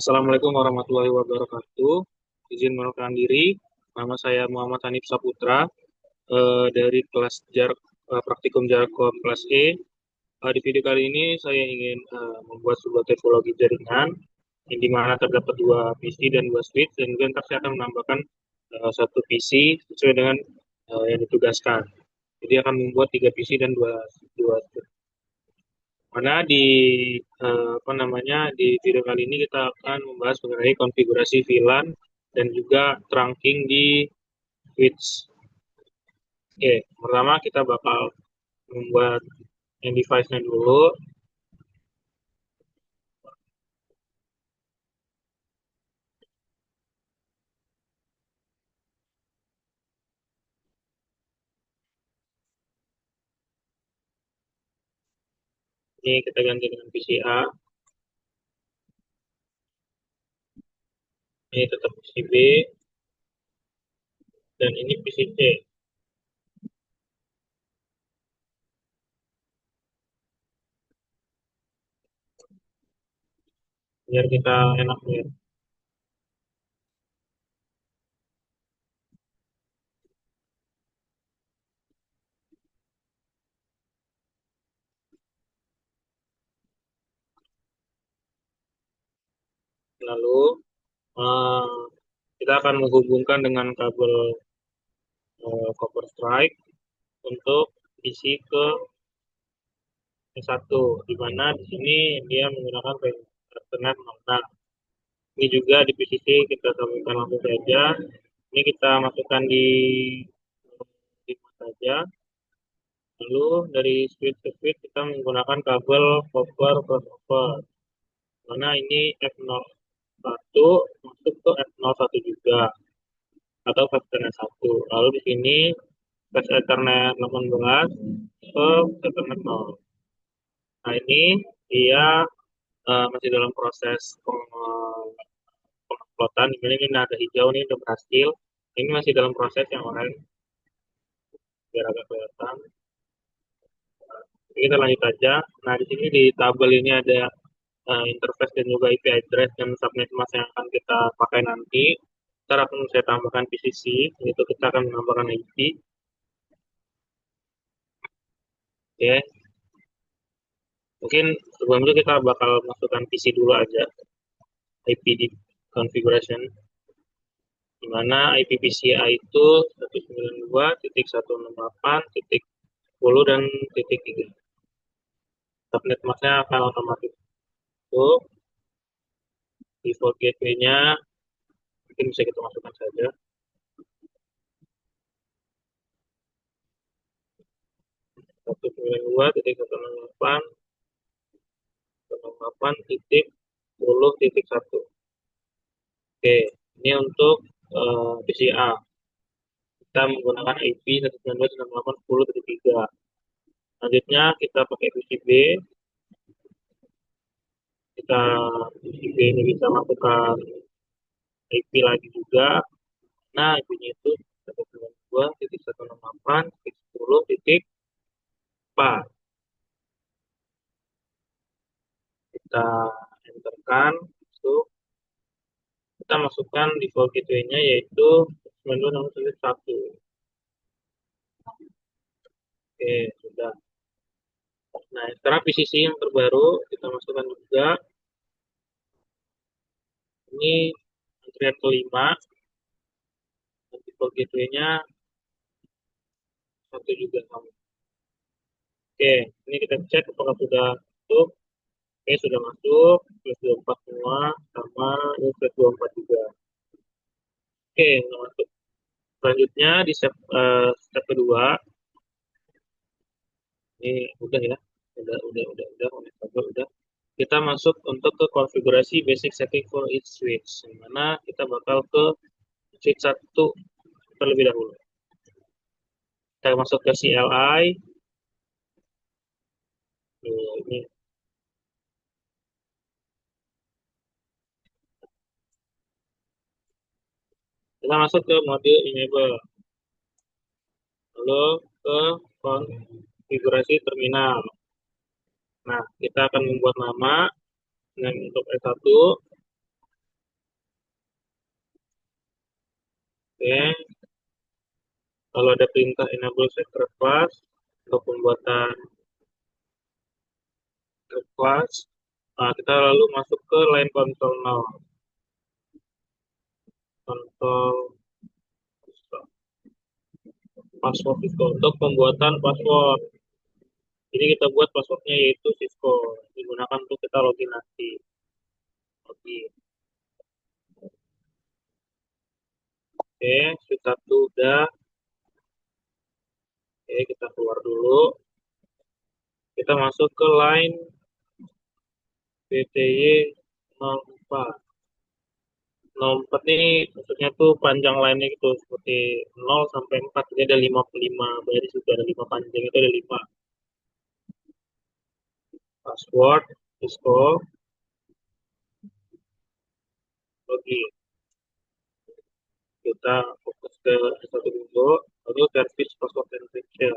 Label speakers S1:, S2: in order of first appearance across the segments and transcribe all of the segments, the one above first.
S1: Assalamualaikum warahmatullahi wabarakatuh. Izin mengenalkan diri, nama saya Muhammad Hanif Saputra dari kelas praktikum Jarkom kelas E. Di video kali ini saya ingin membuat sebuah topologi jaringan di mana terdapat dua PC dan dua switch, dan kemudian ntar saya akan menambahkan satu PC sesuai dengan yang ditugaskan. Jadi akan membuat tiga PC dan dua switch. Mana apa namanya di video kali ini kita akan membahas mengenai konfigurasi VLAN dan juga trunking di switch. Oke, pertama kita bakal membuat yang device-nya dulu. Ini kita ganti dengan PCA. Ini tetap PCB dan ini PCC. Biar kita enak lihat. Lalu eh, kita akan menghubungkan dengan kabel copper strike untuk isi ke S1, di mana di sini dia menggunakan Ethernet 06. Ini juga di PCC kita sambungkan langsung saja. Ini kita masukkan di saja. Lalu dari switch ke switch kita menggunakan kabel copper crossover. Mana ini F01 masuk ke F01 juga atau flash Ethernet 1. Lalu di sini flash Ethernet 18 ke Ethernet 0. Nah ini dia masih dalam proses penguploadan. Ini ada hijau nih udah berhasil. Ini masih dalam proses yang lain biar agak kelihatan. Jadi kita lanjut aja. Nah di sini di tabel ini ada interface dan juga IP address dan subnet mask yang akan kita pakai nanti. Ntar akan saya tambahkan PCC, itu kita akan menambahkan IP. Oke, mungkin sebelum itu kita bakal masukkan PC dulu aja, IP di configuration, di mana IP PCI itu 192.168.10 dan titik 3. Subnet masknya akan otomatis masuk. Default gateway-nya mungkin bisa kita masukkan saja. 192.168.10.1. Oke, ini untuk PCA. Kita menggunakan IP 192.168.10.3. Selanjutnya kita pakai PCB. Kita PCB ini bisa masukkan IP lagi juga. Nah, IP-nya itu 192.168.10.4. Kita enterkan. Kita masukkan default gateway-nya yaitu 92.1. Oke, sudah. Nah, sekarang PCC yang terbaru kita masukkan juga. Ini antrian kelima. Default gateway-nya satu juga sama. Oke, ini kita cek apakah sudah masuk. Oke, sudah masuk. Plus 24 semua, sama ini plus 24 juga. Oke, sudah masuk. Selanjutnya di step kedua, ini udah ya. Udah. Kita masuk untuk ke konfigurasi basic setting for each switch. Di mana kita bakal ke switch 1 terlebih dahulu. Kita masuk ke CLI. Ini kita masuk ke mode enable, lalu ke konfigurasi terminal. Nah, kita akan membuat nama dengan untuk S1. Oke, kalau ada perintah enable secret class untuk pembuatan secret class, nah, kita lalu masuk ke line console now. Console password Cisco untuk pembuatan password. Jadi kita buat passwordnya yaitu Cisco, digunakan untuk kita login nanti. Login. Oke, sudah satu udah. Oke, kita keluar dulu. Kita masuk ke line PTY 04. 04 ini maksudnya tuh panjang line-nya gitu seperti 0 sampai 4. Ini ada 55 baris, juga ada 5 panjang, itu ada 5. Password Cisco, login. Kita fokus ke satu dulu, lalu service password encryption.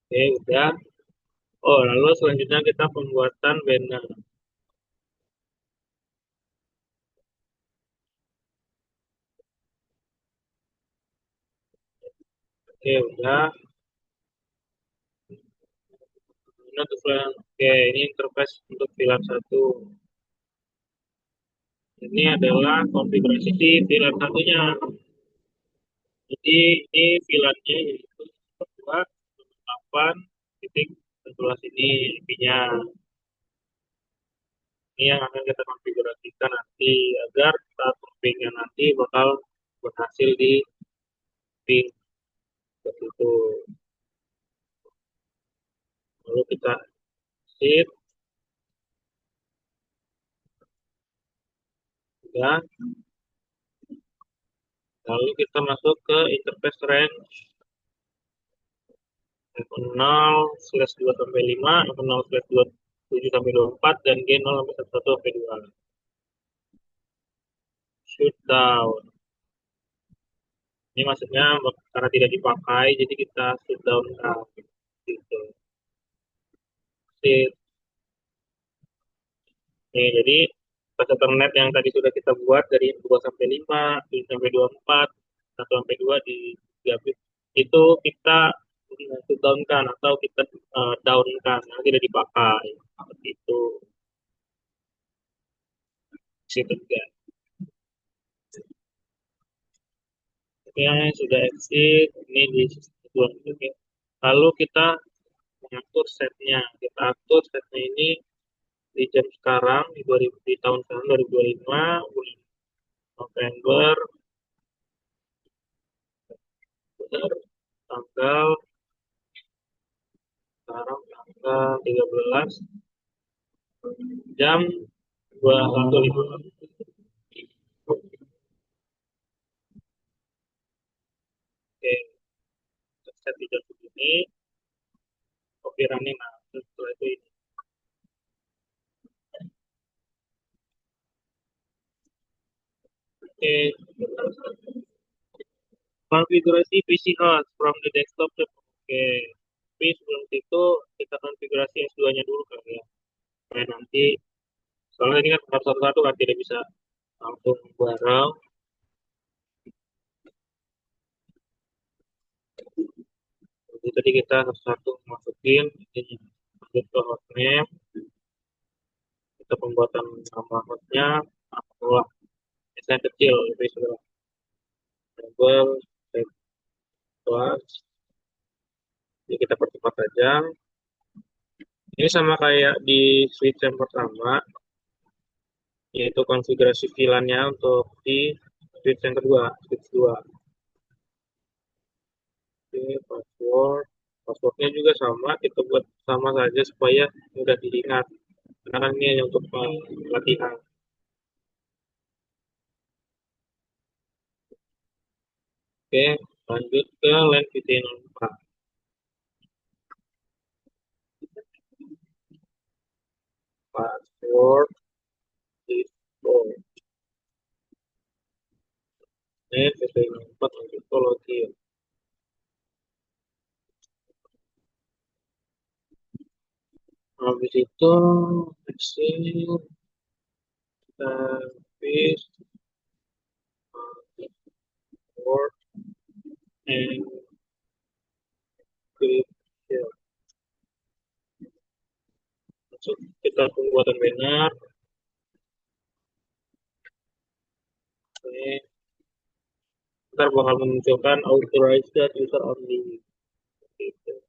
S1: Oke, udah. Oh, lalu selanjutnya kita pembuatan banner. Oke, udah. Ini untuk oke, ini interface untuk VLAN satu. Ini adalah konfigurasi di VLAN satunya. Jadi ini VLAN-nya yaitu 2.8.11 ini IP-nya. Ini yang akan kita konfigurasikan nanti agar saat ping nanti bakal berhasil di ping seperti itu. Lalu kita save, ya. Lalu kita masuk ke interface range F0 slash 2 sampai 5, F0 slash 27 sampai 24, dan G0 sampai 11 sampai 2. Shutdown. Ini maksudnya karena tidak dipakai, jadi kita shutdown gitu. Sip. Nih, jadi pas Ethernet yang tadi sudah kita buat dari 2 sampai 5, 7 sampai 24, 1 sampai 2 di 3 bit, itu kita shutdown kan atau kita down kan, yang tidak dipakai. Seperti itu. Situ juga. Oke, sudah exit, ini di tujuan ini. Lalu kita mengatur setnya. Kita atur setnya ini di jam sekarang, di tahun sekarang 2025, bulan November, benar, tanggal sekarang tanggal 13 jam 21.05. Oke, set di jam segini, copy running, nah setelah itu ini. Oke, konfigurasi PC host from the desktop. Oke, tapi sebelum itu kita konfigurasi S2-nya dulu kan ya. Supaya nanti, soalnya ini kan harus satu-satu kan, tidak bisa langsung bareng. Jadi tadi kita satu-satu masukin ini, masuk ke hostname, kita pembuatan nama hostnya, apa misalnya kecil, lebih sudah label, text, jadi kita percepat saja. Ini sama kayak di switch yang pertama, yaitu konfigurasi VLAN-nya untuk di switch yang kedua, switch 2. Oke, passwordnya juga sama, kita buat sama saja supaya mudah diingat. Karena kan ini hanya untuk pelatihan. Oke, lanjut ke line VT04. Password info. Ini VT04 lanjut ke login. Habis itu exit, service word and encryption. Masuk kita pembuatan banner. Oke. Ntar bakal memunculkan authorized user only. Gitu.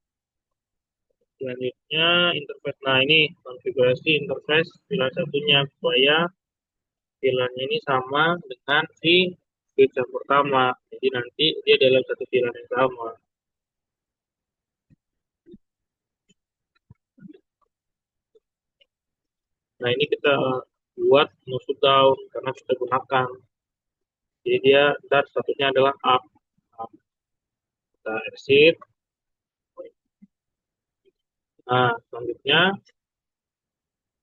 S1: Selanjutnya interface. Nah ini konfigurasi interface pilihan satunya supaya pilihannya ini sama dengan si switch yang pertama. Jadi nanti dia dalam satu pilihan yang sama. Nah ini kita buat no shutdown karena kita gunakan. Jadi dia ntar satunya adalah up. Up. Kita exit. Nah selanjutnya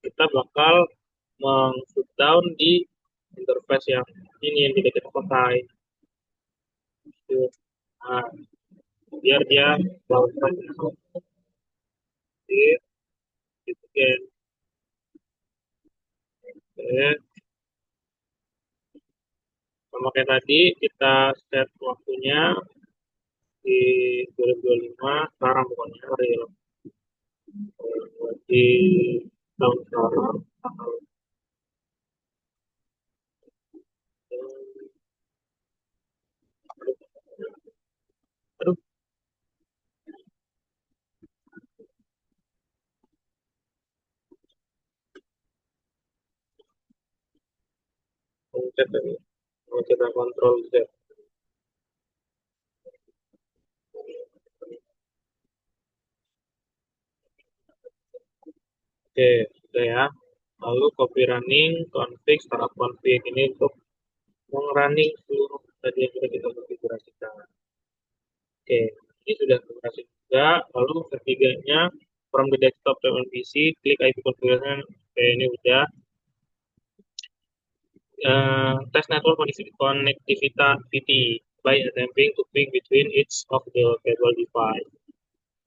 S1: kita bakal meng-shutdown di interface yang ini yang tidak kita pakai. Gitu. Nah, biar dia melakukan exit, gitu kan. Oke. Sama kayak tadi, kita set waktunya di 2025, sekarang pokoknya real. Di tahun sekarang, tanggal aduh, pencet tadi, pencet kontrol Z. Oke, sudah ya. Lalu copy running, config, startup config ini untuk mengrunning seluruh tadi yang sudah kita konfigurasikan. Oke, ini sudah konfigurasi juga. Lalu ketiganya, from the desktop to PC, klik IP configuration. Oke, ini udah. Test network connectivity by attempting to ping between each of the cable device.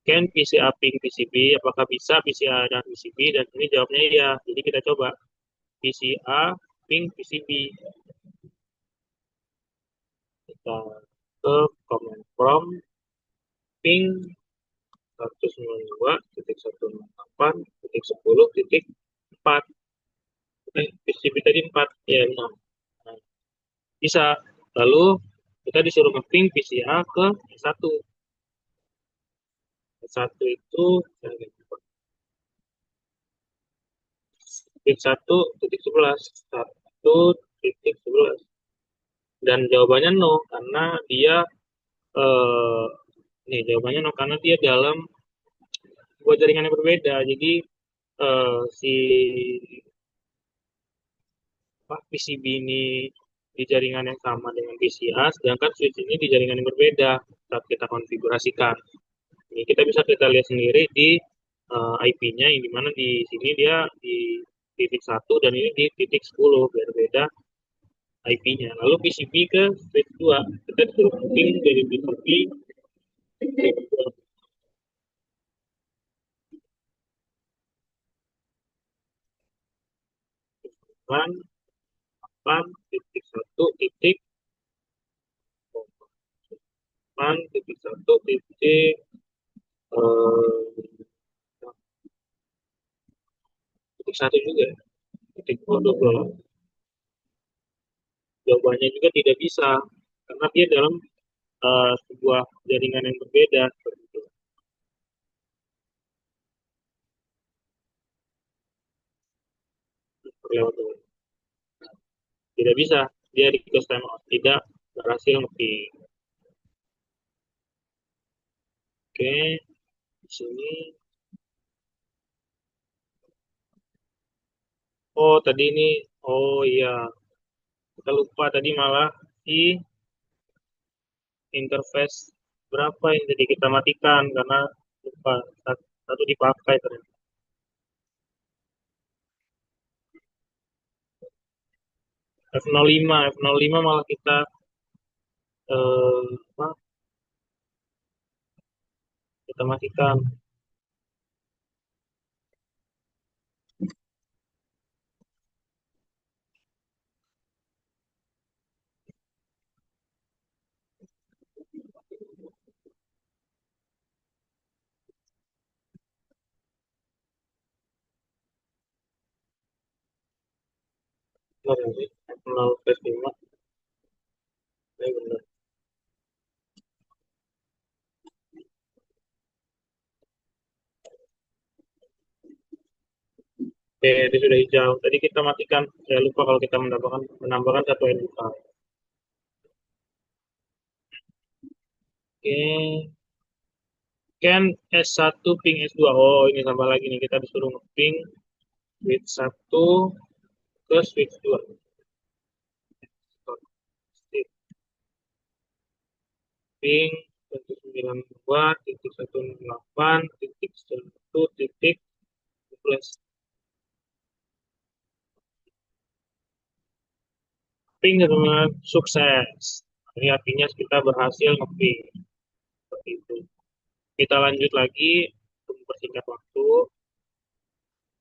S1: Can PCA ping PCB? Apakah bisa PCA dan PCB? Dan ini jawabnya iya. Jadi kita coba PCA ping PCB. Kita ke command prompt ping 192.168.10.4. PCB tadi 4 ya 6. Nah, bisa. Lalu kita disuruh nge-ping PCA ke satu. Satu itu titik 1.11. 1.11. Dan jawabannya no karena dia eh, nih jawabannya no karena dia dalam dua jaringan yang berbeda. Jadi si PCB ini di jaringan yang sama dengan PCA, sedangkan switch ini di jaringan yang berbeda saat kita konfigurasikan. Ini kita lihat sendiri di IP-nya, yang dimana di sini dia di titik 1 dan ini di titik 10, berbeda IP-nya. Lalu PCB ke switch 2, kita disuruh ping dari PCB ke 8 titik 1 titik 8 titik 1 titik titik 1 juga, titik 20. Jawabannya juga tidak bisa karena dia dalam sebuah jaringan yang berbeda seperti itu. Tidak bisa, dia di time out, tidak berhasil ngetik. Oke, di sini. Oh, tadi ini, oh iya, kita lupa tadi malah di interface berapa yang jadi kita matikan karena lupa satu dipakai ternyata. F05 malah kita apa, kita matikan. Benar ya sih? 0 plus 5. Ya, benar. Oke, itu sudah hijau. Tadi kita matikan. Saya lupa kalau kita menambahkan satu NUK. Oke. Can S1 ping S2. Oh, ini tambah lagi nih. Kita disuruh nge-ping switch 1 ke switch 2. Ping 192.168.1.12. Ping teman-teman, sukses. Ini artinya kita berhasil nge-ping. Seperti itu. Kita lanjut lagi untuk mempersingkat waktu.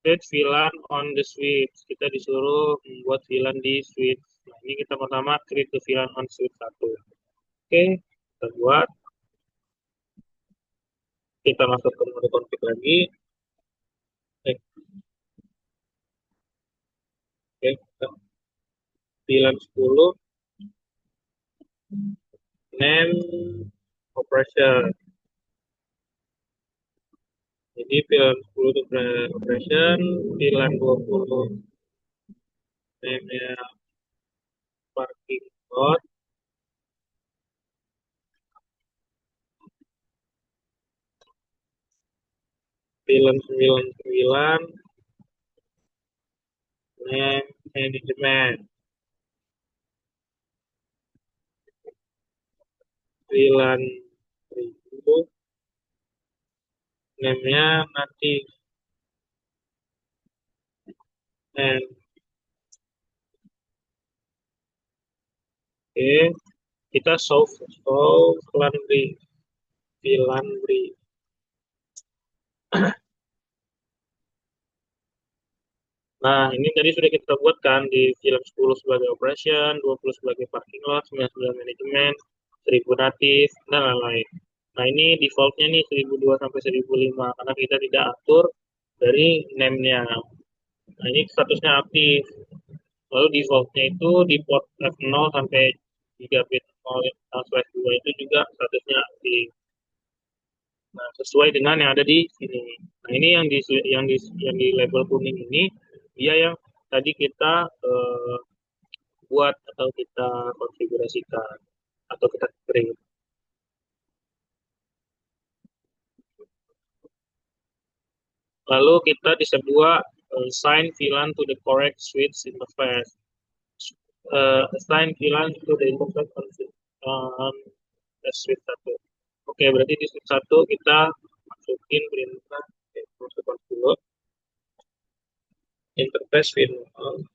S1: Create VLAN on the switch. Kita disuruh membuat VLAN di switch. Nah, ini kita pertama create the VLAN on switch 1. Oke, kita buat. Kita masuk ke mode config lagi. Oke, kita VLAN 10. Name operation. Jadi VLAN 10 itu operation, VLAN 20 name-nya parking lot, VLAN 99 name management, VLAN 1000 name-nya nanti and oke, kita solve laundry VLAN. Nah, ini tadi sudah kita buatkan di film 10 sebagai operation, 20 sebagai parking lot, 99 manajemen, 1000 natif, dan lain-lain. Nah, ini defaultnya nih 1002 sampai 1005 karena kita tidak atur dari name-nya. Nah, ini statusnya aktif. Lalu defaultnya itu di port F0 sampai gigabit 0/2 itu juga statusnya aktif. Nah, sesuai dengan yang ada di sini. Nah, ini yang di label kuning ini dia yang tadi kita buat atau kita konfigurasikan atau kita create. Lalu kita di step 2 assign VLAN to the correct switch interface. Assign VLAN to the interface on the switch 1. Oke, berarti di switch 1 kita masukin perintah masukkan dulu interface VLAN.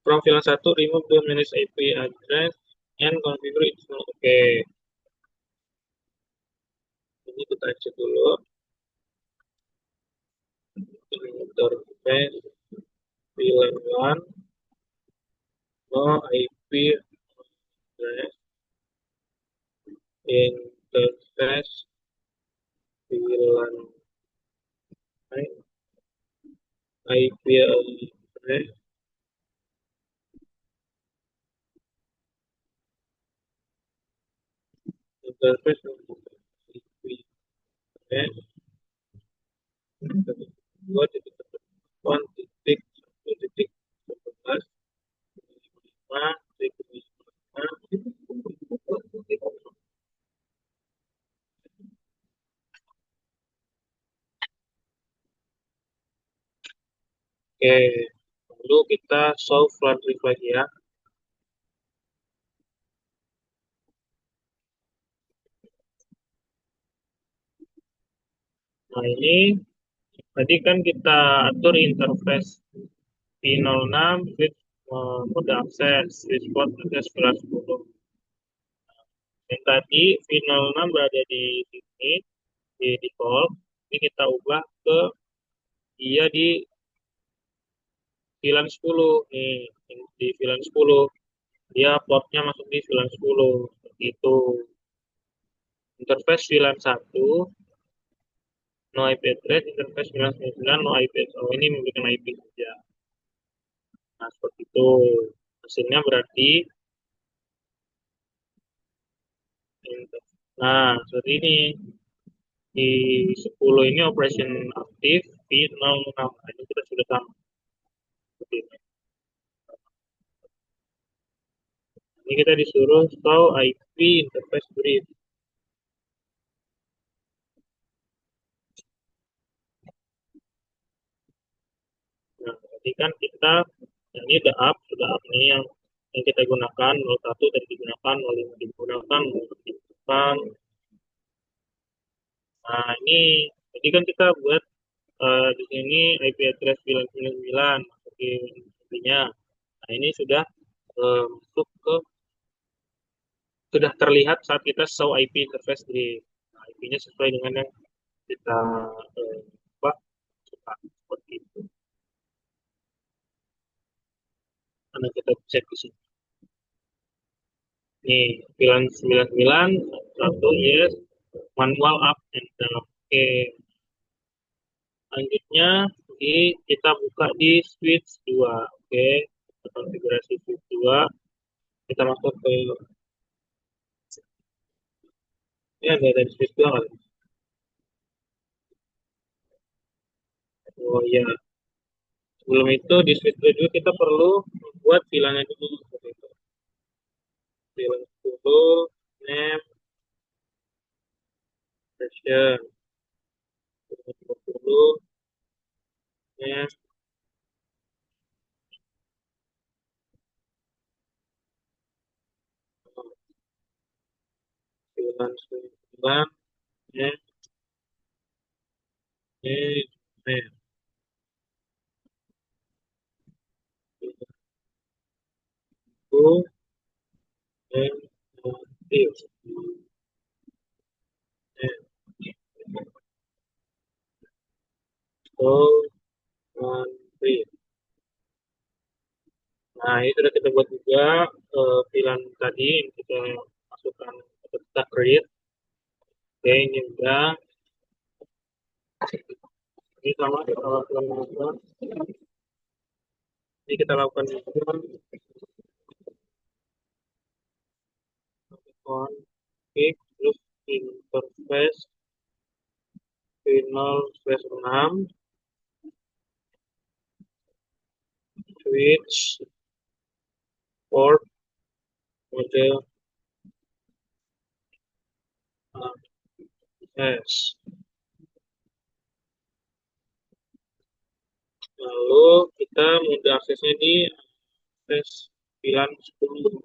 S1: From VLAN 1, remove the manage IP address and configure it. Oke, ini kita cek dulu. Interface VLAN 1, no IP address, interface VLAN IP address, interface IP address, dua titik one titik satu titik 11 lima titik lima. Oke, lalu kita solve laundry lagi ya. Nah, ini tadi kan kita atur interface P06 switch mode akses, switch port akses kelas 10. Yang tadi V06 berada di sini, di default, Ini kita ubah ke dia di VLAN 10 nih, di VLAN 10 dia portnya masuk di VLAN 10 seperti itu. Interface VLAN 1 no IP address, interface VLAN 9 no IP address. Oh, ini memberikan IP saja. Nah, seperti itu. Hasilnya berarti nah, seperti ini. Di 10 ini operation aktif, di 06. Nah, ini kita sudah sama. Seperti ini. Ini kita disuruh show IP interface brief. Nah, tadi kan kita, ini sudah up nih yang kita gunakan 01 tadi digunakan, 05 digunakan, 06 digunakan. Nah, ini jadi kan kita buat di sini IP address 999 masukin IP-nya. Nah, ini sudah masuk ke sudah terlihat saat kita show IP interface di nah, IP-nya sesuai dengan yang kita eh, apa, suka seperti itu. Karena kita cek di sini. Nih, pilihan 99 satu yes, manual up and down. Oke, selanjutnya kita buka di switch 2. Oke, kita konfigurasi switch 2. Kita masuk ke ini ada dari switch 2 kan? Oh iya, sebelum itu di switch 2 juga kita perlu membuat VLAN-nya dulu seperti itu. VLAN 10, name, version 2020, name, VLAN 9, name, name, name. Itu, name, motif, name, so, country. Nah, ini sudah kita buat juga VLAN tadi yang kita masukkan atau kita create. Oke, ini udah. Ini sama kita lakukan juga. Ini kita lakukan juga config terus interface V0/6 switch port model S. Lalu kita mode aksesnya di akses VLAN 10.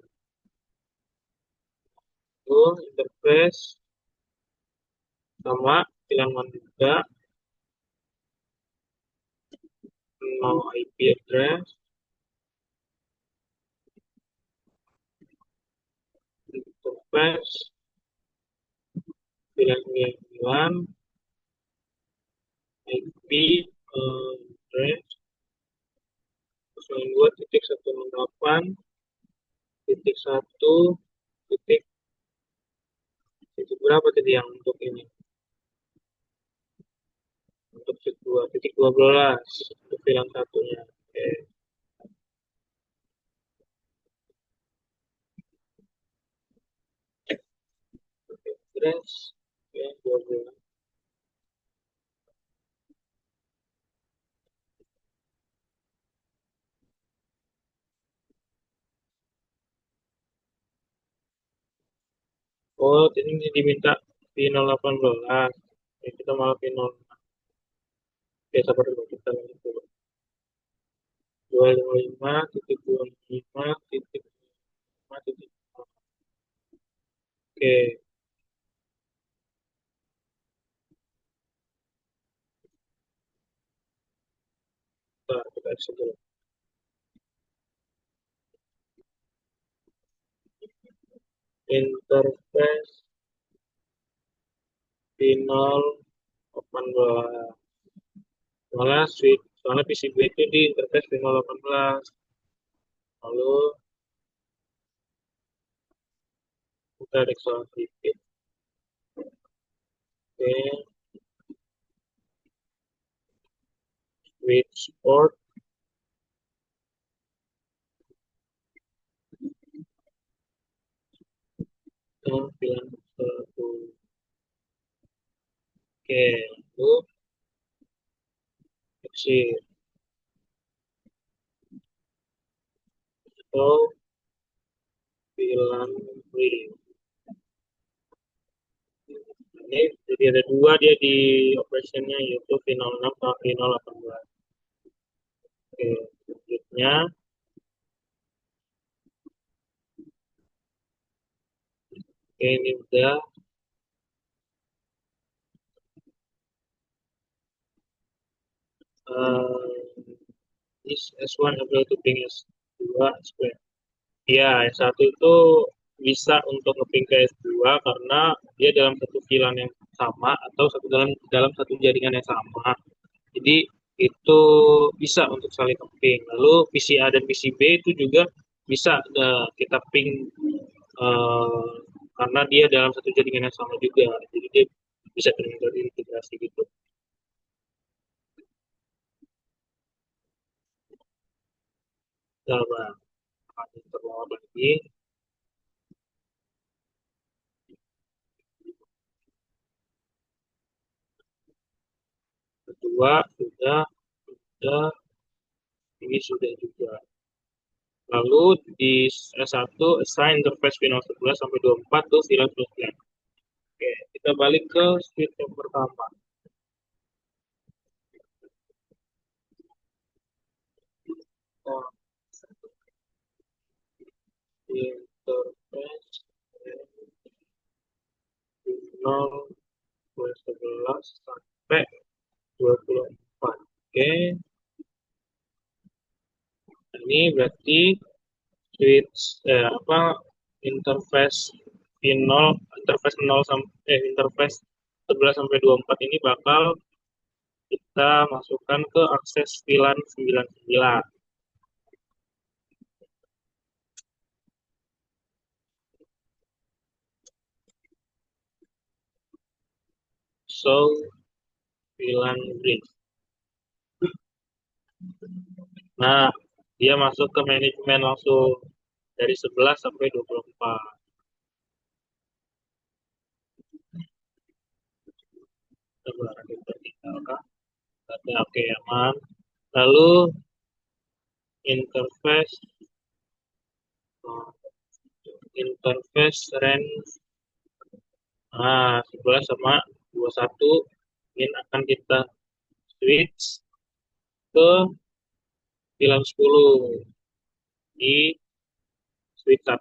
S1: Lalu interface sama VLAN 1 juga, no IP address, interface VLAN 99, IP address 02.168 titik satu titik titik berapa tadi yang untuk ini untuk titik 2.12 untuk VLAN satunya. Oke, address ya 12. Oh, ini diminta P018. Ya, kita malah P0. Ya, sabar dulu. Kita lanjut dulu. 255.25.5. Oke, kita exit dulu. Interface P0. 18. Soalnya PCB itu di interface Final 18. Lalu kita reksa sedikit. Oke, switchboard tampilan satu. Oke, lalu exit atau bilang reading. Ini jadi ada dua dia di operationnya yaitu final 6 sama final 18. Oke, selanjutnya ini udah is S1 able to ping S2 square. Iya, S1 itu bisa untuk ngeping ke S2 karena dia dalam satu VLAN yang sama atau dalam dalam satu jaringan yang sama. Jadi itu bisa untuk saling ping. Lalu PCA dan PCB itu juga bisa kita ping eh, karena dia dalam satu jaringan yang sama juga. Jadi dia bisa terintegrasi gitu. Coba terbawa lagi. Kedua sudah, ini sudah juga. Lalu di S1 assign interface final 11 sampai 24 tuh VLAN plus LAN. Oke, kita balik ke sheet yang pertama. Oh, interface 0 plus 11 sampai 24. Oke, ini berarti switch interface final interface 0 sampai interface 11 sampai 24 ini bakal kita masukkan ke akses VLAN 99. So, VLAN bridge. Nah, dia masuk ke manajemen langsung dari 11 sampai 24. Coba kita tinggalkan. Ada oke aman. Lalu interface eh, interface range 11 sama 21 ini akan kita switch ke VLAN 10 di switch 1.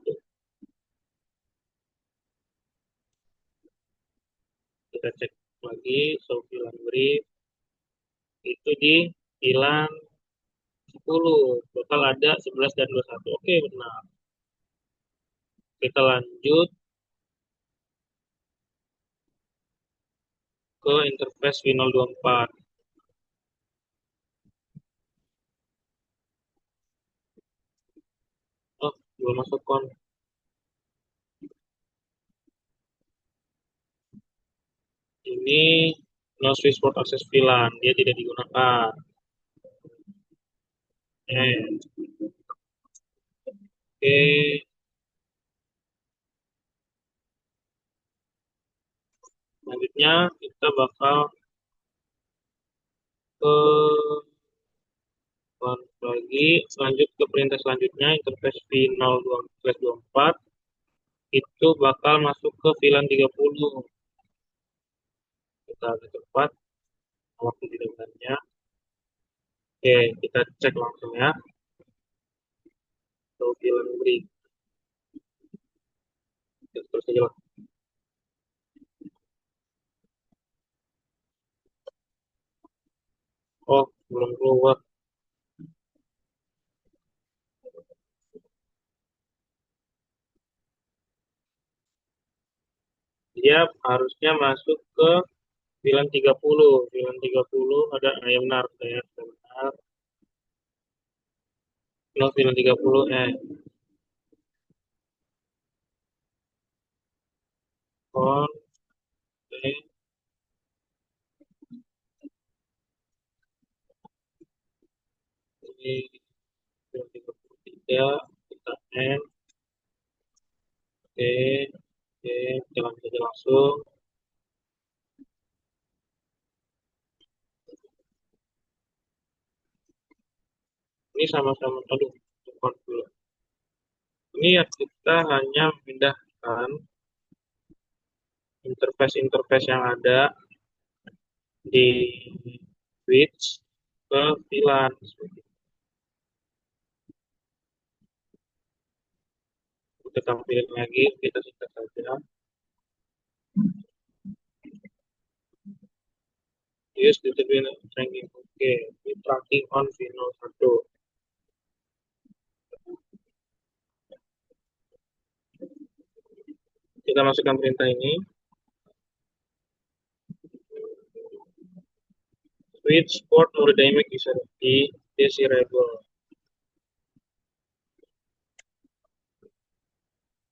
S1: Kita cek lagi so VLAN brief itu di VLAN 10 total ada 11 dan 21. Oke, benar. Kita lanjut ke interface V024. Oh, belum masuk kon. Ini no switch port access VLAN, dia tidak digunakan. Oke, selanjutnya kita bakal ke lagi selanjut ke perintah selanjutnya interface V024 itu bakal masuk ke VLAN 30. Kita agak cepat waktu di depannya. Oke, kita cek langsung ya. So, VLAN break. Terus aja lah. Oh, belum keluar. Dia harusnya masuk ke VLAN 30 ada, ya benar, ya, benar. 0930, on, ini 933, kita end, oke, oke, jalan saja langsung. Ini sama-sama, aduh, telepon dulu. Ini ya kita hanya memindahkan interface-interface yang ada di switch ke VLAN. Kita tampilin lagi, kita singkat saja. Use determine ranking. Oke, ini tracking on V01. Kita masukkan perintah ini. Switch port or dynamic user di desirable.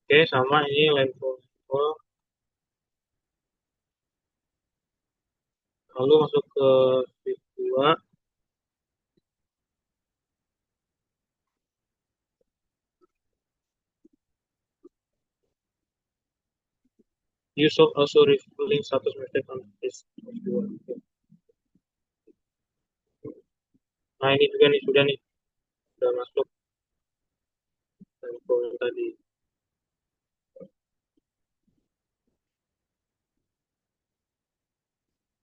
S1: Oke, sama ini line protocol. Lalu masuk ke switch 2. Use of also revealing status message on this switch 2. Nah, ini juga nih, sudah nih. Sudah masuk info yang tadi.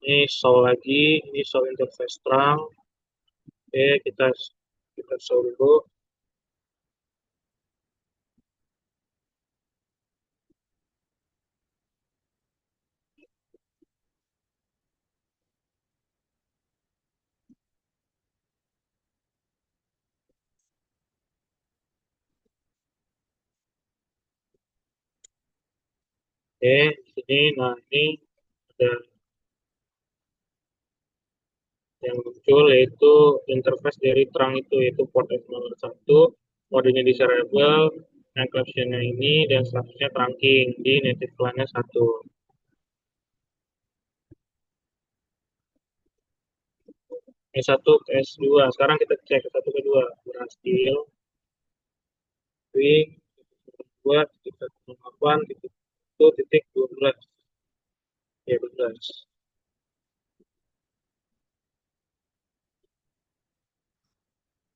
S1: Ini show lagi, ini show interface terang. Oke, kita show dulu. Oke, di sini, nah ini ada yang muncul yaitu interface dari terang itu, yaitu port nomor 1, modenya desirable, encryption-nya ini, dan statusnya trunking di native plan-nya 1. S1 ke S2, sekarang kita cek ke 1 ke 2, berhasil, wing, 2, titik 108, titik 1, titik 12, ya 12.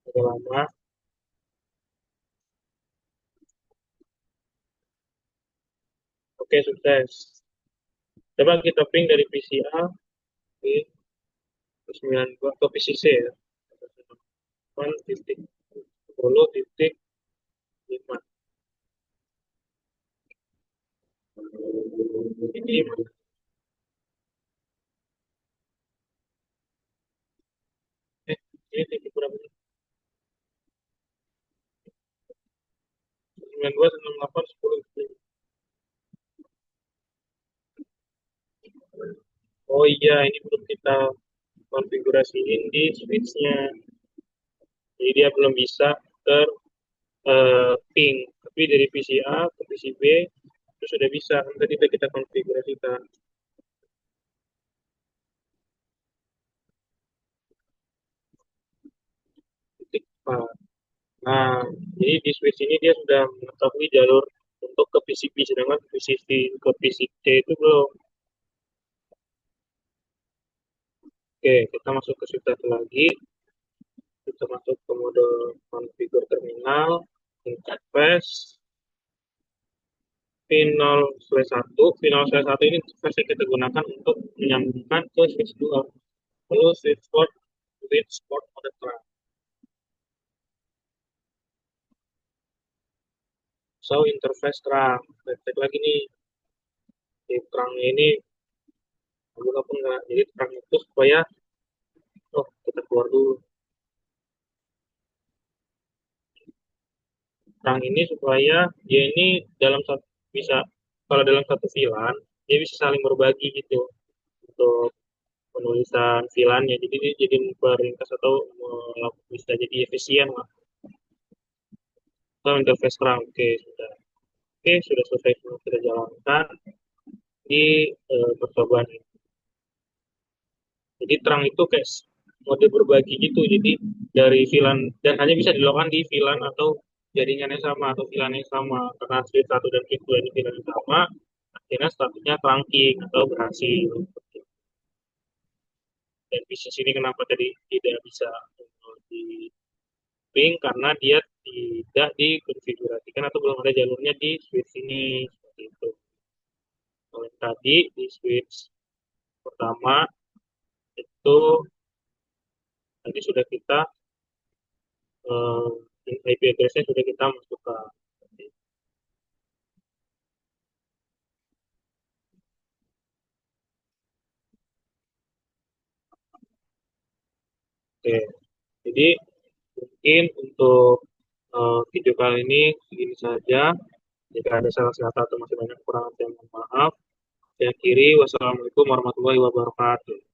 S1: Agak lama, oke sukses. Coba kita ping dari PCA ke 92 ke PCC ya. 1.10.5. Ini eh ini titik berapa nih? 92, 98, 10. Oh iya, ini belum kita konfigurasiin di switch-nya. Jadi dia belum bisa ter ping. Tapi dari PCA ke PCB itu sudah bisa. Tadi kita konfigurasikan titik 4. Nah, jadi di switch ini dia sudah mengetahui jalur untuk ke PCB, sedangkan ke PCC itu belum. Oke, kita masuk ke switch satu lagi. Kita masuk ke mode configure terminal, interface, P0/1. P0/1 ini interface yang kita gunakan untuk menyambungkan ke switch 2. Lalu switch port mode terang. So, interface terang. Kita cek lagi nih, di terangnya ini kabur apa enggak. Jadi terang itu supaya, oh kita keluar dulu. Terang ini supaya dia ini dalam satu, bisa, kalau dalam satu VLAN, dia bisa saling berbagi gitu. Untuk penulisan VLAN-nya. Jadi dia jadi peringkas atau bisa jadi efisien lah. Atau interface terang, oke sudah. Oke, sudah selesai semua kita jalankan di percobaan ini. Jadi terang itu kayak mode berbagi gitu. Jadi dari VLAN dan hanya bisa dilakukan di VLAN atau jaringan yang sama atau VLAN yang sama. Karena switch 1 dan switch 2 ini VLAN yang sama, akhirnya statusnya trunking atau berhasil. Dan bisnis ini kenapa tadi tidak bisa di ping karena dia tidak dikonfigurasikan atau belum ada jalurnya di switch ini seperti itu. Kalau yang tadi di switch pertama itu nanti sudah kita IP address-nya sudah kita masukkan. Oke, jadi mungkin untuk video kali ini segini saja. Jika ada salah kata atau masih banyak kekurangan, saya mohon maaf. Saya akhiri, wassalamualaikum warahmatullahi wabarakatuh.